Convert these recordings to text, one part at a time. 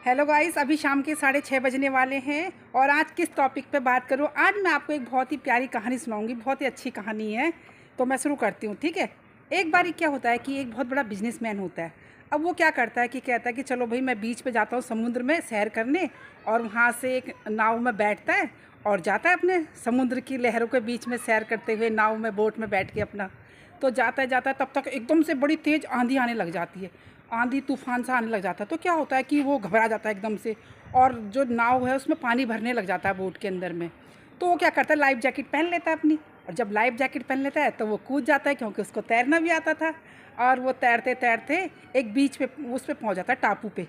Hello guys, अभी शाम के 6:30 बजने वाले हैं और आज किस टॉपिक पे बात करूँ। आज मैं आपको एक बहुत ही प्यारी कहानी सुनाऊंगी। बहुत ही अच्छी कहानी है, तो मैं शुरू करती हूँ। ठीक है। एक बार क्या होता है कि एक बहुत बड़ा बिजनेसमैन होता है। अब वो क्या करता है कि कहता है कि चलो भाई, मैं बीच पे जाता हूँ समुद्र में सैर करने। और वहाँ से एक नाव में बैठता है और जाता है अपने समुद्र की लहरों के बीच में सैर करते हुए, नाव में, बोट में बैठ के अपना। तो जाता है तब तक एकदम से बड़ी तेज़ आंधी आने लग जाती है। आंधी तूफान सा आने लग जाता है। तो क्या होता है कि वो घबरा जाता है एकदम से, और जो नाव है उसमें पानी भरने लग जाता है बोट के अंदर में। तो वो क्या करता है, लाइफ जैकेट पहन लेता है अपनी। और जब लाइफ जैकेट पहन लेता है तो वो कूद जाता है, क्योंकि उसको तैरना भी आता था। और वो तैरते तैरते एक बीच पे, उस पे पहुंच जाता है, टापू पे।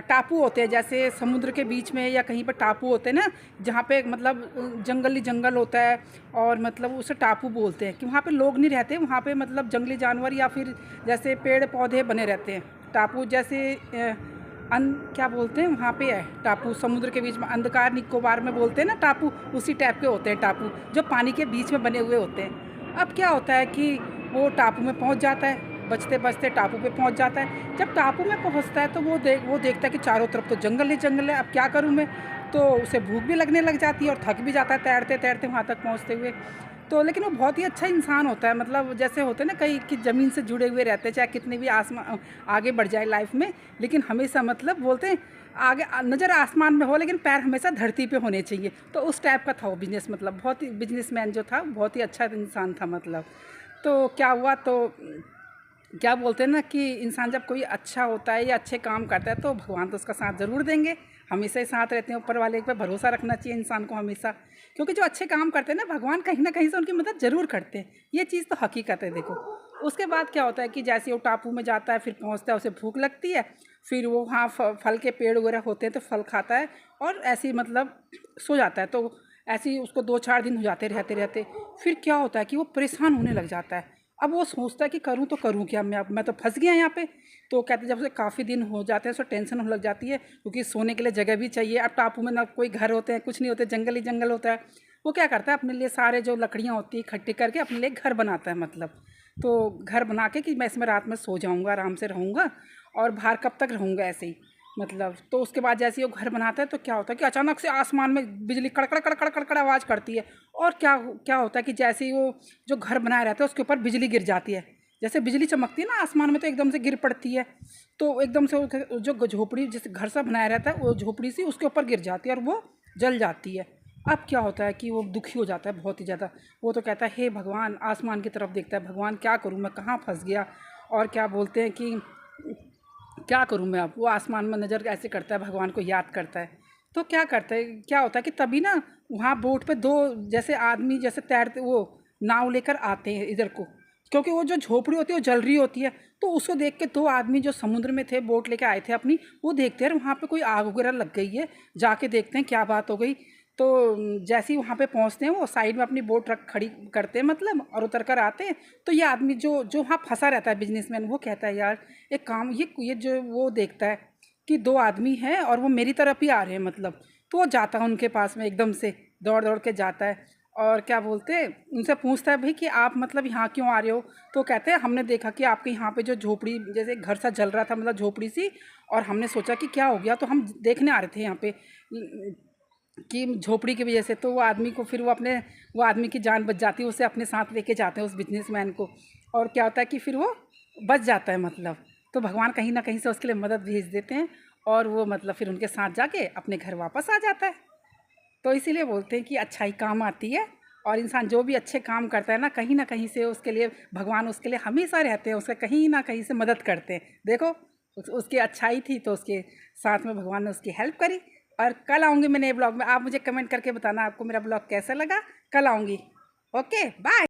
टापू होते हैं जैसे समुद्र के बीच में या कहीं पर टापू होते हैं ना, जहाँ पे मतलब जंगली जंगल होता है। और मतलब उसे टापू बोलते हैं कि वहाँ पे लोग नहीं रहते, वहाँ पे मतलब जंगली जानवर या फिर जैसे पेड़ पौधे बने रहते हैं। टापू जैसे क्या बोलते हैं वहाँ पे है टापू, समुद्र के बीच में, अंधकार निकोबार में बोलते हैं ना टापू, उसी टाइप के होते हैं टापू, जो पानी के बीच में बने हुए होते हैं। अब क्या होता है कि वो टापू में पहुँच जाता है, बचते बचते टापू पे पहुँच जाता है। जब टापू में पहुँचता है तो वो देखता है कि चारों तरफ तो जंगल ही जंगल है। अब क्या करूँ मैं। तो उसे भूख भी लगने लग जाती है और थक भी जाता है तैरते तैरते वहाँ तक पहुँचते हुए। तो लेकिन वो बहुत ही अच्छा इंसान होता है। मतलब जैसे होते हैं ना कई कि ज़मीन से जुड़े हुए रहते हैं, चाहे कितने भी आगे बढ़ जाए लाइफ में, लेकिन हमेशा मतलब बोलते हैं आगे नज़र आसमान में हो लेकिन पैर हमेशा धरती पे होने चाहिए। तो उस टाइप का था वो बिजनेस, मतलब बहुत ही बिजनेसमैन जो था बहुत ही अच्छा इंसान था मतलब। तो क्या हुआ, तो क्या बोलते हैं ना कि इंसान जब कोई अच्छा होता है या अच्छे काम करता है तो भगवान तो उसका साथ ज़रूर देंगे। हमेशा ही साथ रहते हैं, ऊपर वाले पे भरोसा रखना चाहिए इंसान को हमेशा। क्योंकि जो अच्छे काम करते हैं ना, भगवान कहीं ना कहीं से उनकी मदद ज़रूर करते हैं। ये चीज़ तो हकीकत है। देखो, उसके बाद क्या होता है कि जैसे वो टापू में जाता है, फिर पहुंचता है, उसे भूख लगती है। फिर वो वहाँ फल के पेड़ वगैरह होते हैं तो फल खाता है और ऐसे ही मतलब सो जाता है। तो ऐसे ही उसको 2-4 दिन हो जाते रहते रहते। फिर क्या होता है कि वो परेशान होने लग जाता है। अब वो सोचता है कि करूँ तो करूँ क्या, मैं तो फंस गया यहाँ पे। तो कहते जब से काफ़ी दिन हो जाते हैं तो टेंशन होने लग जाती है, क्योंकि सोने के लिए जगह भी चाहिए। अब टापू में ना कोई घर होते हैं, कुछ नहीं होते, जंगल ही जंगल होता है। वो क्या करता है, अपने लिए सारे जो लकड़ियाँ होती है इकट्ठी करके अपने लिए घर बनाता है मतलब। तो घर बना के कि मैं इसमें रात में सो जाऊँगा, आराम से रहूँगा और बाहर कब तक रहूँगा ऐसे ही मतलब। तो उसके बाद जैसे ही वो घर बनाता है तो क्या होता है कि अचानक से आसमान में बिजली कड़कड़ कड़कड़ कड़कड़ आवाज़ करती है। और क्या क्या होता है कि जैसे ही वो जो घर बनाया रहता है उसके ऊपर बिजली गिर जाती है। जैसे बिजली चमकती है ना आसमान में तो एकदम से गिर पड़ती है। तो एकदम से जो झोपड़ी जिस घर सा बनाया रहता है वो झोपड़ी सी उसके ऊपर गिर जाती है और वो जल जाती है। अब क्या होता है कि वो दुखी हो जाता है बहुत ही ज़्यादा। वो तो कहता है हे भगवान, आसमान की तरफ देखता है, भगवान क्या करूँ मैं, कहाँ फंस गया। और क्या बोलते हैं कि क्या करूँ मैं। अब वो आसमान में नज़र ऐसे करता है, भगवान को याद करता है। तो क्या करता है, क्या होता है कि तभी ना वहाँ बोट पे दो जैसे आदमी जैसे तैरते, वो नाव लेकर आते हैं इधर को। क्योंकि वो जो झोपड़ी होती है वो जल रही होती है। तो उसको देख के दो आदमी जो समुद्र में थे, बोट लेके आए थे अपनी, वो देखते हैं वहाँ पे कोई आग वगैरह लग गई है, जाके देखते हैं क्या बात हो गई। तो जैसे ही वहाँ पे पहुँचते हैं वो साइड में अपनी बोट रख खड़ी करते हैं मतलब, और उतर कर आते हैं। तो ये आदमी जो जो वहाँ फंसा रहता है बिजनेसमैन, वो कहता है यार एक काम, ये जो वो देखता है कि दो आदमी हैं और वो मेरी तरफ ही आ रहे हैं मतलब। तो वो जाता है उनके पास में, एकदम से दौड़ दौड़ के जाता है। और क्या बोलते हैं, उनसे पूछता है भाई कि आप मतलब यहाँ क्यों आ रहे हो। तो कहते हैं हमने देखा कि आपके यहाँ पे जो झोपड़ी जैसे घर सा जल रहा था, मतलब झोपड़ी सी, और हमने सोचा कि क्या हो गया, तो हम देखने आ रहे थे यहाँ पे कि झोपड़ी की वजह से। तो वो आदमी को फिर वो आदमी की जान बच जाती है, उसे अपने साथ लेके जाते हैं उस बिजनेसमैन को। और क्या होता है कि फिर वो बच जाता है मतलब। तो भगवान कहीं ना कहीं से उसके लिए मदद भेज देते हैं और वो मतलब फिर उनके साथ जाके अपने घर वापस आ जाता है। तो इसीलिए बोलते हैं कि अच्छाई काम आती है। और इंसान जो भी अच्छे काम करता है ना कहीं से उसके लिए भगवान उसके लिए हमेशा रहते हैं, उसका कहीं ना कहीं से मदद करते हैं। देखो, उसकी अच्छाई थी तो उसके साथ में भगवान ने उसकी हेल्प करी। और कल आऊँगी मैं नए ब्लॉग में, आप मुझे कमेंट करके बताना आपको मेरा ब्लॉग कैसा लगा। कल आऊँगी। Okay, bye.